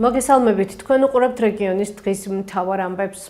მოგესალმებით, თქვენ უყურებთ რეგიონის დღის მთავარ ამბებს.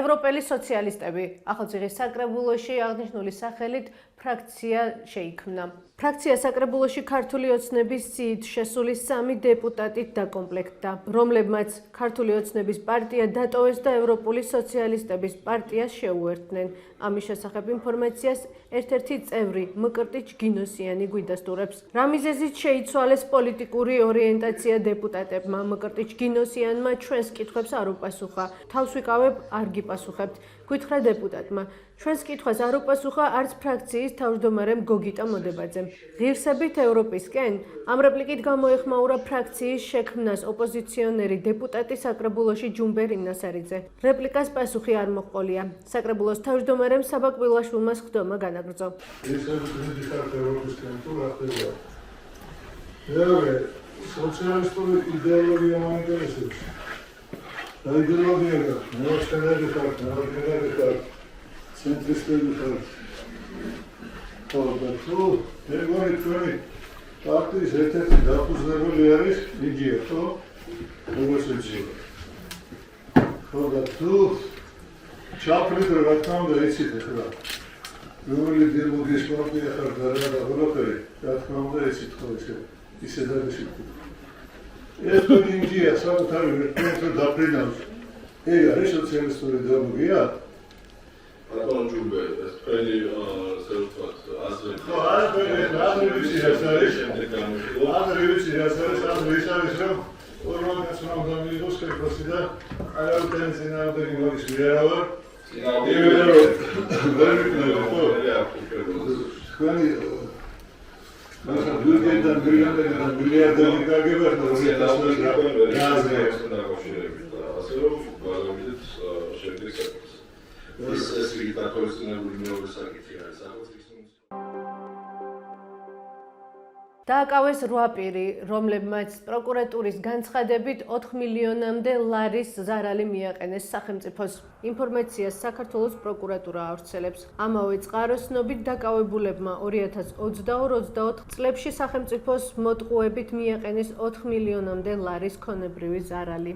ევროპელი სოციალისტები ახალციხის საკრებულოში აღნიშნული სახელით ფრაქცია შეიქმნა. ფრაქცია საკრებულოში ქართული ოცნების სიით შესული 3 დეპუტატით დაკომპლექტდა, რომლებმაც ქართული ოცნების პარტია დატოვეს და ევროპული სოციალისტების პარტიას შეუერთდნენ. ამის შესახებ ინფორმაციას ერთ-ერთი წევრი მკრტიჩ გინოსიანი გვიდასტურებს. რა მიზეზით შეიცვალეს პოლიტიკური ორიენტაცია დეპუტატებმა? მკრტიჩ გინოსიანმა ჩვენს კითხვებს არ უპასუხა. თავს ვიკავებ, არ გიპასუხებთ. გითხრა დეპუტატმა. ჩვენს კითხვას არ უპასუხა არც ფრაქციის თავმჯდომარემ გოგიტა მოდებაძემ. ღირსებით ევროპისკენ? ამ რეპლიკით გამოეხმაურა ფრაქციის შექმნას ოპოზიციონერი დეპუტატი საკრებულოში ჯუმბერ ინასარიძე. რეპლიკას პასუხი არ მოჰყოლია. საკრებულოს თავმჯდომარემ საბა კბილაშვილმა სხდომა განაგრძო. სოციალისტური იდეოლოგია მაინტერესებს. Ideologija, neošteneri tak, neošteneri tak, centristeri tak. Da tu, egoni tveni partijas ერთ-ერთი დაფუძნებელი არის იგია, ხო? როგორც ეძიება. და თუ ჩაფრიდო რა თქმა უნდა იცით ახლა. რომელი იდეოლოგიის პარტია ხარ და რა ყველაფერი, რა თქმა უნდა იცით ხო ისე დაგეშით. ეს იგია საკუთარი ვერტმენტრო დაფრინავს. ეგ არის სოციალისტური იდეოლოგია? ბატონ ჯუმბე, ეს თქვენი საერთოდ აზრი. ხო, აზრი ვიცი რაც არის. აზრი ვიცი რაც არის, აზრი ის არის, რომ ორგანიზაცია უნდა მიიღოს კრებასი და არავითარი წინააღმდეგი მაგის ვერავარ. თქვენი Mesela Türkiye'den milyarderlik var da oraya tasarruf დააკავეს 8 პირი, რომლებმაც პროკურატურის განცხადებით 4 მილიონამდე ლარის ზარალი მიაყენეს სახელმწიფოს. ინფორმაციას საქართველოს პროკურატურა ავრცელებს. ამავე წყაროს ცნობით დაკავებულებმა 2022-24 წლებში სახელმწიფოს მოტყუებით მიაყენეს 4 მილიონამდე ლარის ქონებრივი ზარალი.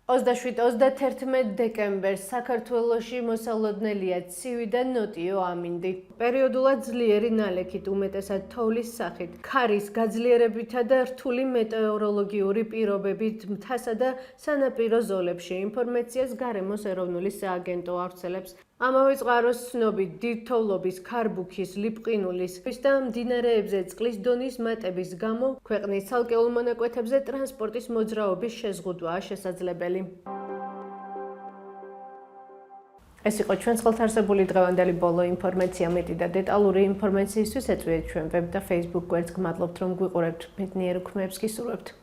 27-31 დეკემბერს საქართველოში მოსალოდნელია ცივი და ნოტიო ამინდი. პერიოდულად ძლიერი ნალექით, უმეტესად თოვლის სახით, ქარის გაძლიერებითა და რთული მეტეოროლოგიური პირობებით მთასა და სანაპირო ზოლებში. ინფორმაციას გარემოს ეროვნული სააგენტო ავრცელებს. ამავე წყაროს ცნობით დიდ თოვლობის ქარბუქის, ლიპყინულის და მდინარეებზე წყლის დონის მატების გამო ქვეყნის ცალკეულ მონაკვეთებზე ტრანსპორტის მოძრაობის შეზღუდვაა შესაძლებელი. ეს იყო ჩვენს ხელთ-არსებული დღევანდელი ბოლო ინფორმაცია. მეტი და დეტალური ინფორმაციისთვის ეწვიეთ ჩვენ ვებ და Facebook გვერდს. გმადლობთ რომ გვიყურებთ. ბედნიერ უქმეებს გისურვებთ.